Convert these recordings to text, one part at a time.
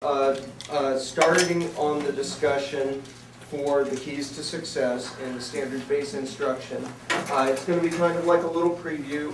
Starting on the discussion for the keys to success in the standard-based instruction. It's going to be kind of like a little preview,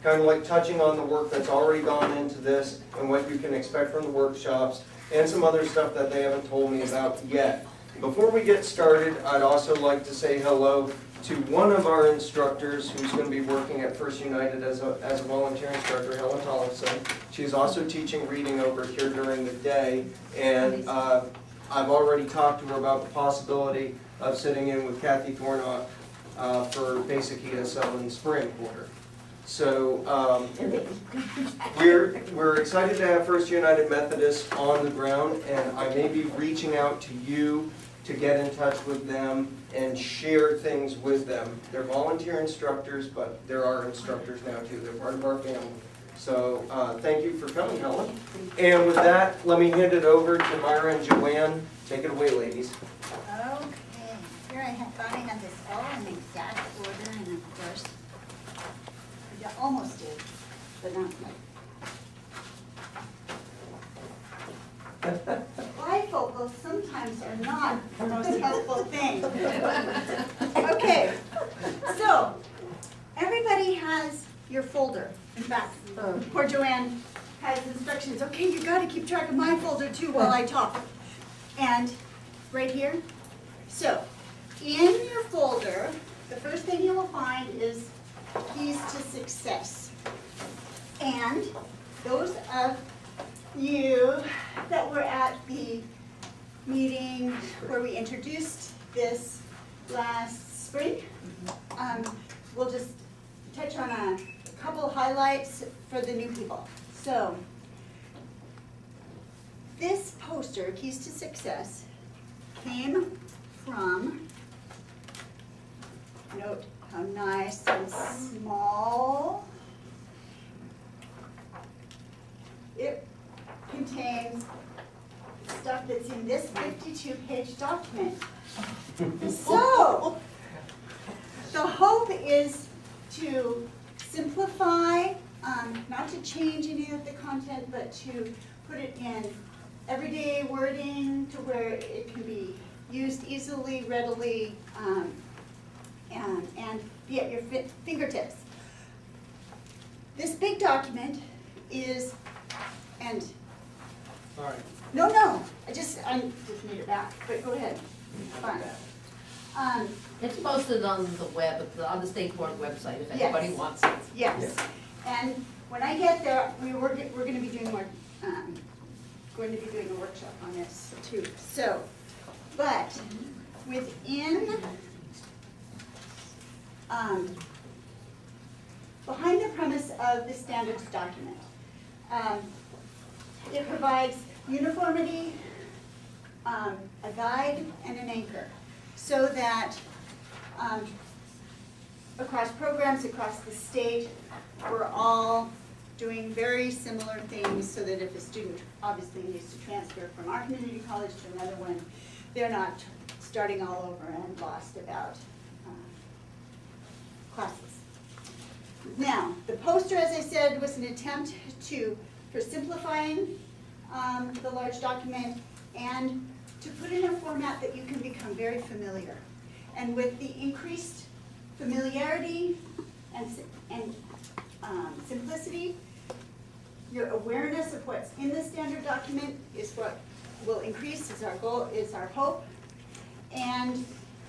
kind of like touching on the work that's already gone into this and what you can expect from the workshops and some other stuff that they haven't told me about yet. Before we get started, I'd also like to say hello to one of our instructors who's going to be working at First United as a volunteer instructor, Knutson. She's also teaching reading over here during the day, and I've already talked to her about the possibility of sitting in with Kathy Thornock for basic ESL in the spring quarter. So we're excited to have First United Methodist on the ground, and I may be reaching out to you to get in touch with them and share things with them. They're volunteer instructors, but there are instructors now too. They're part of our family. So thank you for coming, Helen. And with that, let me hand it over to Myra and Joanne. Take it away, ladies. Okay, here I thought I had this all in exact order, and of course, I almost did, but not quite. Bifocals sometimes are not the most helpful thing. Okay, so everybody has your folder. In fact, poor Joanne has instructions. Okay, you got to keep track of my folder too while I talk. And right here. So in your folder, the first thing you will find is keys to success. And those of you that were at the meeting where we introduced this last spring, we'll just touch on a couple highlights for the new people. So this poster, Keys to Success, came from, note how nice and small. It contains stuff that's in this 52-page document. So, the hope is to simplify, not to change any of the content, but to put it in everyday wording to where it can be used easily, readily, and be at your fingertips. This big document is, and All right. no, I just need it back, but go ahead. Fine. It's posted on the web, on the state board website, if Yes. anybody wants it. Yes, and when I get there, we're going to be doing more, going to be doing a workshop on this too. So, but within, behind the premise of the standards document, it provides uniformity, a guide, and an anchor, so that across programs, across the state, we're all doing very similar things, so that if a student obviously needs to transfer from our community college to another one, they're not starting all over and lost about classes. Now, the poster, as I said, was an attempt for simplifying the large document and to put in a format that you can become very familiar. And with the increased familiarity and simplicity, your awareness of what's in the standard document is what will increase, is our goal, is our hope. And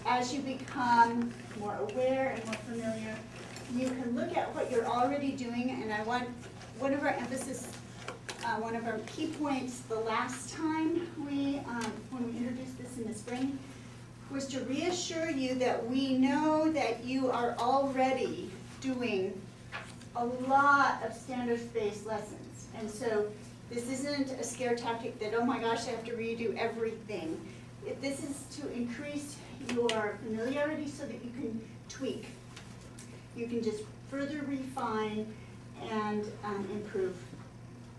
as you become more aware and more familiar, you can look at what you're already doing, and I want one of our emphasis, one of our key points the last time when we introduced this in the spring, was to reassure you that we know that you are already doing a lot of standards-based lessons. And so this isn't a scare tactic that, oh my gosh, I have to redo everything. This is to increase your familiarity so that you can tweak. You can just further refine and improve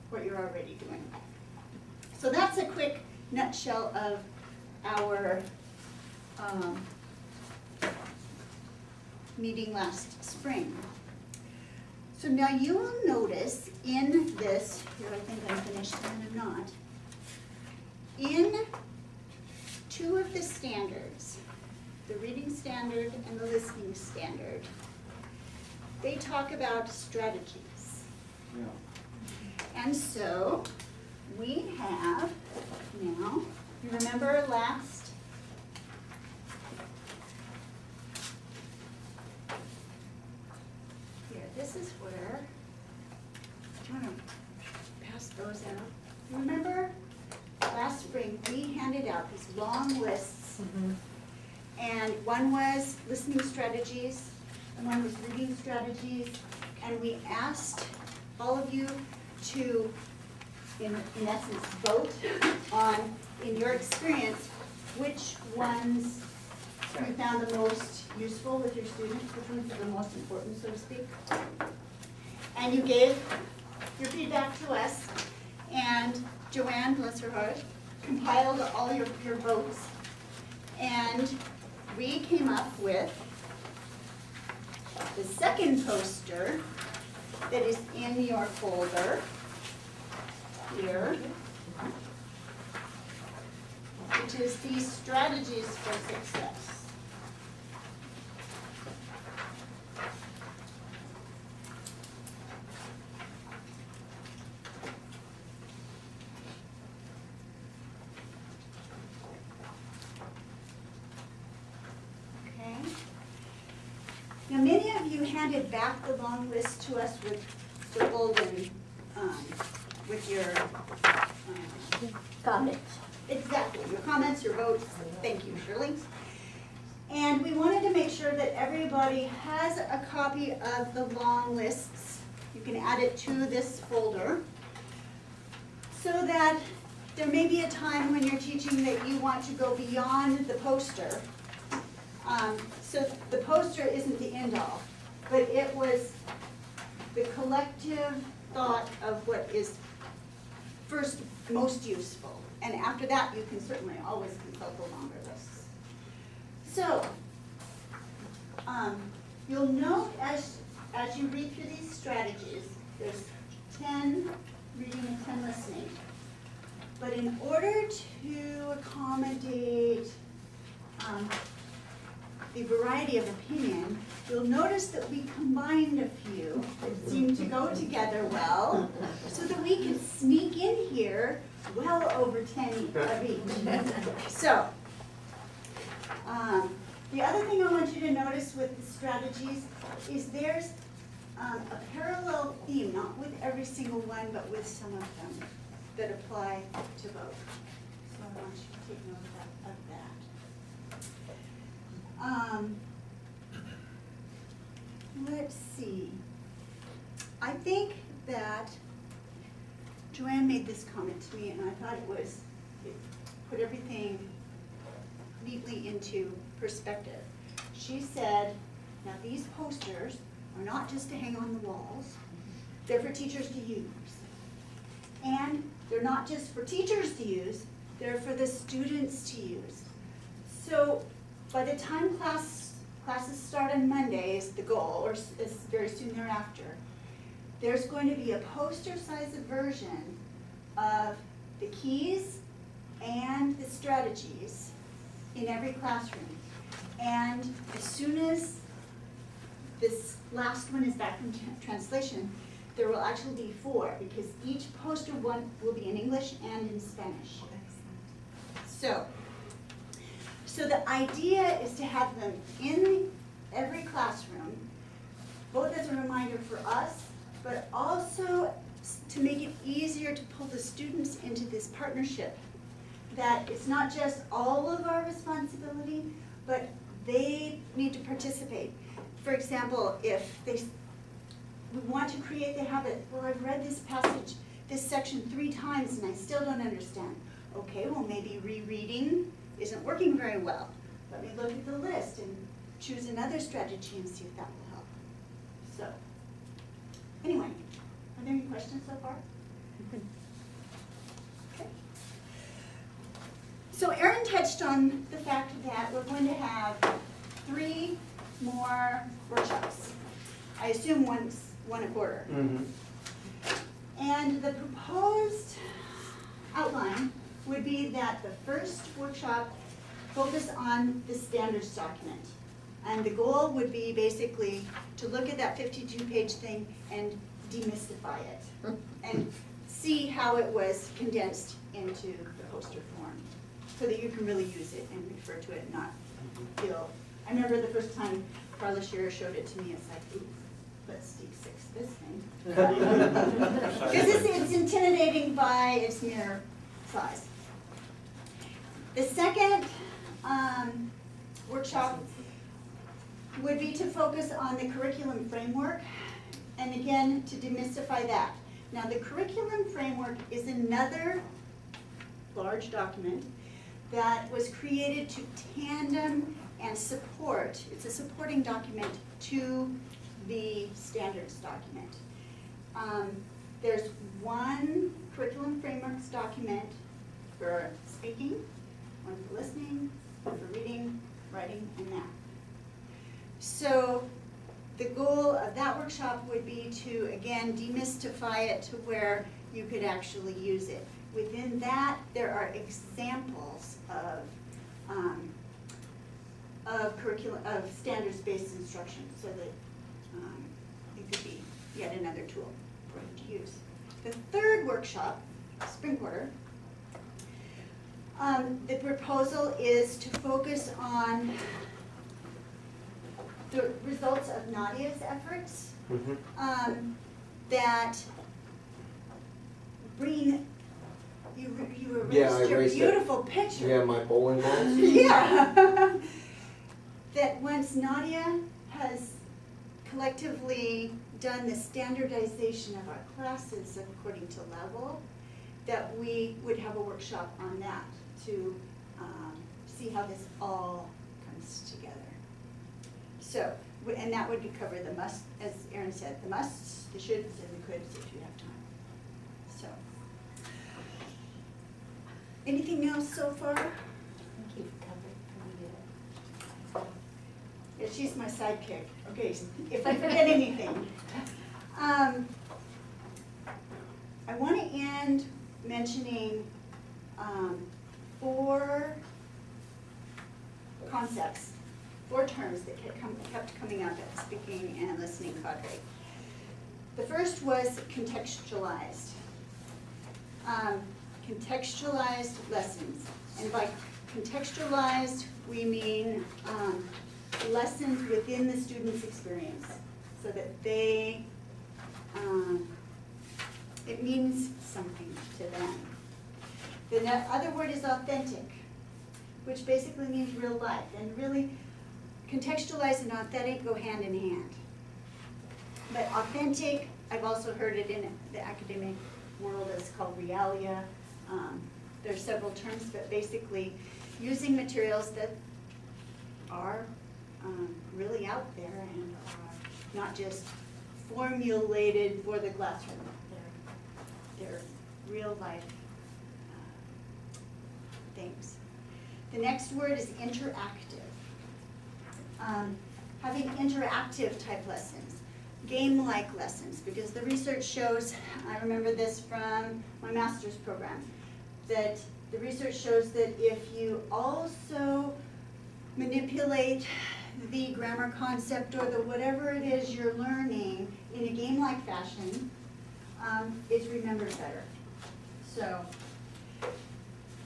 what you're already doing. So that's a quick nutshell of our meeting last spring. So now you will notice in this, here I think I'm finished and I'm not, in two of the standards, the reading standard and the listening standard, they talk about strategies. Yeah. And so we have now, you remember last, here, this is where, do you want to pass those out? You remember last spring, we handed out these long lists, and one was listening strategies, and one was reading strategies, and we asked all of you to, in essence, vote on, in your experience, which ones you found the most useful with your students, which ones are the most important, so to speak. And you gave your feedback to us, and Joanne, bless her heart, compiled all your votes, and we came up with the second poster that is in your folder here, which is these strategies for success. Okay. Now, many of you handed back the long list to us with circled and with your Got it. exactly, your comments, your votes. Thank you, Shirley. And we wanted to make sure that everybody has a copy of the long lists. You can add it to this folder, so that there may be a time when you're teaching that you want to go beyond the poster. So the poster isn't the end all, but it was the collective thought of what is first most useful. And after that, you can certainly always consult the longer lists. So, you'll note as you read through these strategies, there's 10 reading and 10 listening. But in order to accommodate the variety of opinion, you'll notice that we combined a few that seem to go together well, so that we can sneak in here well over 10 of each. So, the other thing I want you to notice with the strategies is there's a parallel theme, not with every single one, but with some of them that apply to both. So I want you to take note of that. Let's see. I think that Joanne made this comment to me, and I thought it put everything neatly into perspective. She said, now these posters are not just to hang on the walls, they're for teachers to use. And they're not just for teachers to use, they're for the students to use. So by the time classes start on Monday is the goal, or is very soon thereafter, there's going to be a poster-sized version of the keys and the strategies in every classroom. And as soon as this last one is back from translation, there will actually be 4, because each poster one will be in English and in Spanish. So the idea is to have them in every classroom, both as a reminder for us, but also to make it easier to pull the students into this partnership. That it's not just all of our responsibility, but they need to participate. For example, if we want to create the habit, well, I've read this passage, this section 3 times and I still don't understand. Okay, well maybe rereading isn't working very well. Let me look at the list and choose another strategy and see if that will help. So, anyway, are there any questions so far? Okay. So Erin touched on the fact that we're going to have 3 more workshops. I assume one a quarter. Mm-hmm. And the proposed outline would be that the first workshop focus on the standards document. And the goal would be basically to look at that 52-page thing and demystify it. And see how it was condensed into the poster form, so that you can really use it and refer to it and not feel. I remember the first time Carla Shearer showed it to me, it's like, ooh, let's D6 this thing. Because it's intimidating by its mere size. The second workshop would be to focus on the curriculum framework, and again, to demystify that. Now, the curriculum framework is another large document that was created to tandem and support, it's a supporting document to the standards document. There's one curriculum frameworks document for speaking, one for listening, one for reading, writing, and math. So the goal of that workshop would be to, again, demystify it to where you could actually use it. Within that, there are examples of curriculum, of standards-based instruction, so that it could be yet another tool for you to use. The third workshop, spring quarter, the proposal is to focus on the results of Nadia's efforts that bring, you erased your beautiful picture. Yeah, my bowling balls. Yeah. That once Nadia has collectively done the standardization of our classes according to level, that we would have a workshop on that to see how this all comes together. So, and that would cover the must, as Erin said, the musts, the shoulds, and the coulds if you have time. So, anything else so far? Keep covered pretty good. Yeah, she's my sidekick. Okay, if I forget anything. I want to end mentioning 4 concepts, 4 terms that kept coming up at the speaking and listening cadre. The first was contextualized. Contextualized lessons. And by contextualized, we mean lessons within the student's experience, so that they, it means something to them. The other word is authentic, which basically means real life. And really, contextualized and authentic go hand in hand. But authentic, I've also heard it in the academic world as called realia. There's several terms, but basically using materials that are really out there and are not just formulated for the classroom. They're real life things. The next word is interactive. Having interactive type lessons, game-like lessons, because the research shows, I remember this from my master's program, that the research shows that if you also manipulate the grammar concept or the whatever it is you're learning in a game-like fashion, it's remembered better. So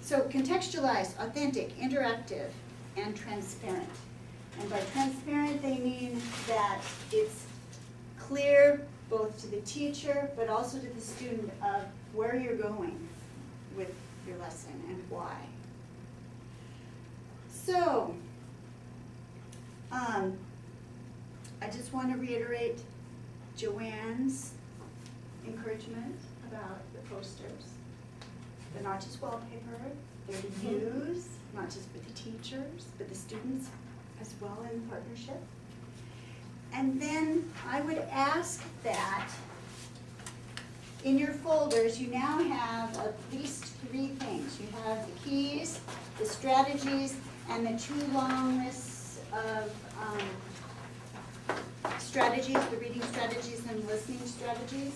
contextualized, authentic, interactive, and transparent. And by transparent, they mean that it's clear both to the teacher, but also to the student of where you're going with your lesson and why. So, I just want to reiterate Joanne's encouragement about the posters. They're not just wallpaper, they're to use, not just with the teachers, but the students as well in partnership. And then I would ask that in your folders, you now have at least 3 things. You have the keys, the strategies, and the 2 long lists of strategies, the reading strategies and listening strategies.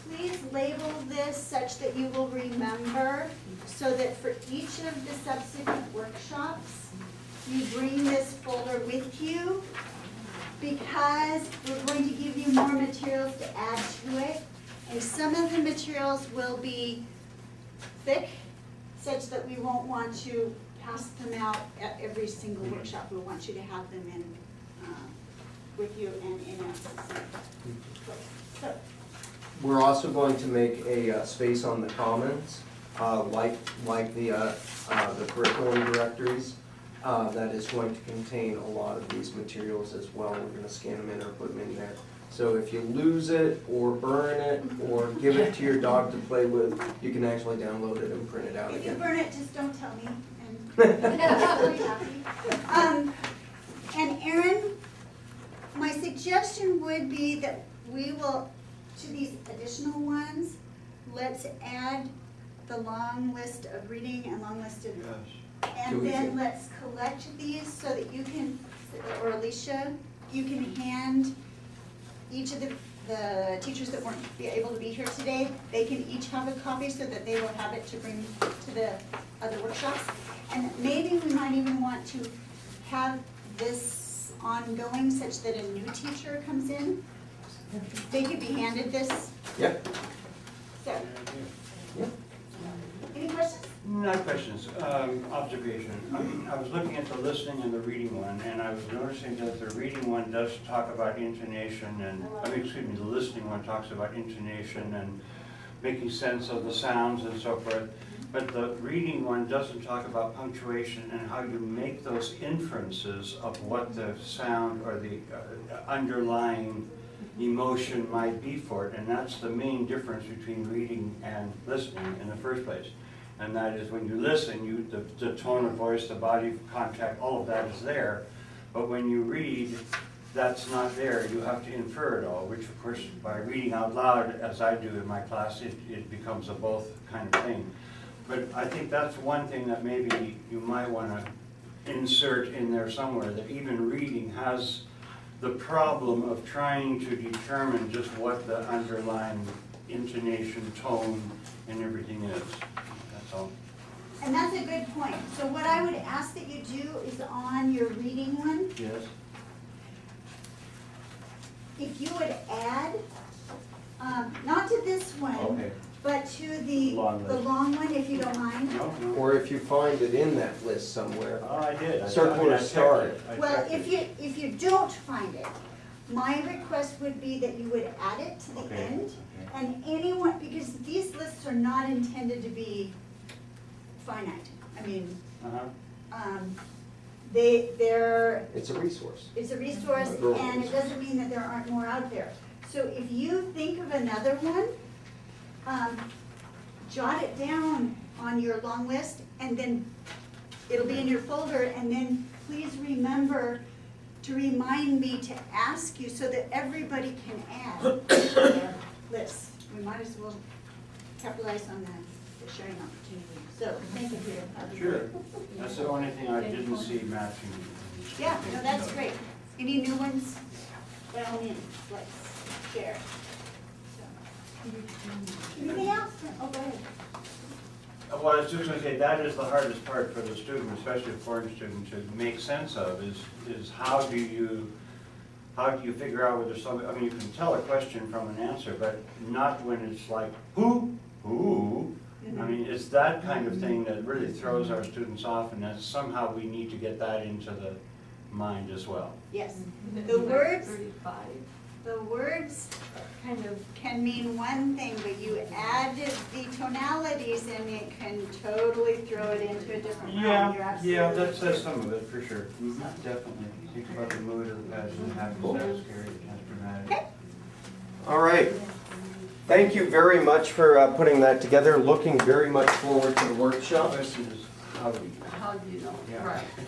Please label this such that you will remember, so that for each of the subsequent workshops, you bring this folder with you, because we're going to give you more materials to add to it. And some of the materials will be thick, such that we won't want to pass them out at every single workshop. We want you to have them in, with you and in a succinct place. So, We're also going to make a space on the commons, like the curriculum directories. That is going to contain a lot of these materials as well. We're gonna scan them in or put them in there. So if you lose it, or burn it, or give it to your dog to play with, you can actually download it and print it out if you again. burn it, just don't tell me, and I'll be happy. And Erin, my suggestion would be that we will, to these additional ones, let's add the long list of reading and long list of, and then let's collect these so that you can, or Alicia, you can hand each of the teachers that weren't able to be here today, they can each have a copy so that they will have it to bring to the other workshops. And maybe we might even want to have this ongoing such that a new teacher comes in. They could be handed this. Yep. So, Yep. any questions? Not questions, observation. I was looking at the listening and the reading one, and I was noticing that the reading one does talk about intonation and, the listening one talks about intonation and making sense of the sounds and so forth. But the reading one doesn't talk about punctuation and how you make those inferences of what the sound or the underlying emotion might be for it. And that's the main difference between reading and listening in the first place. And that is when you listen, the tone of voice, the body contact, all of that is there. But when you read, that's not there. You have to infer it all, which of course by reading out loud, as I do in my class, it becomes a both kind of thing. But I think that's one thing that maybe you might want to insert in there somewhere, that even reading has the problem of trying to determine just what the underlying intonation, tone, and everything is. That's all. And that's a good point. So what I would ask that you do is on your reading one, Yes. if you would add, not to this one, Okay. but to the Long list. long one, if you don't mind. No. Or if you find it in that list somewhere. Oh, I did. Circle or star it. Well, if you don't find it, my request would be that you would add it to the Okay. end. And anyone, because these lists are not intended to be finite. I mean, Uh-huh. they're, It's a resource. it's a resource, and it doesn't mean that there aren't more out there. So if you think of another one, jot it down on your long list, and then it'll be in your folder, and then please remember to remind me to ask you so that everybody can add to their list. We might as well capitalize on the sharing opportunity. So, thank you for your Sure. That's the only thing I didn't see matching. Yeah, no, that's great. Any new ones? By all means, let's share. So. Anything else? Oh, go ahead. Well, I was just gonna say, that is the hardest part for the student, especially a foreign student, to make sense of, is how do you figure out whether somebody, I mean, you can tell a question from an answer, but not when it's like, who? I mean, it's that kind of thing that really throws our students off, and that somehow we need to get that into the mind as well. Yes. The words, 35. the words Kind of. can mean one thing, but you add the tonalities and it can totally throw it into a different realm. You're absolutely that says true. some of it, for sure. Definitely. Think about the mood of the passion, happiness, that's scary, that's dramatic. Okay. All right. Thank you very much for putting that together. Looking very much forward to the workshop. Question is, how do you? How do you know? Yeah. Right.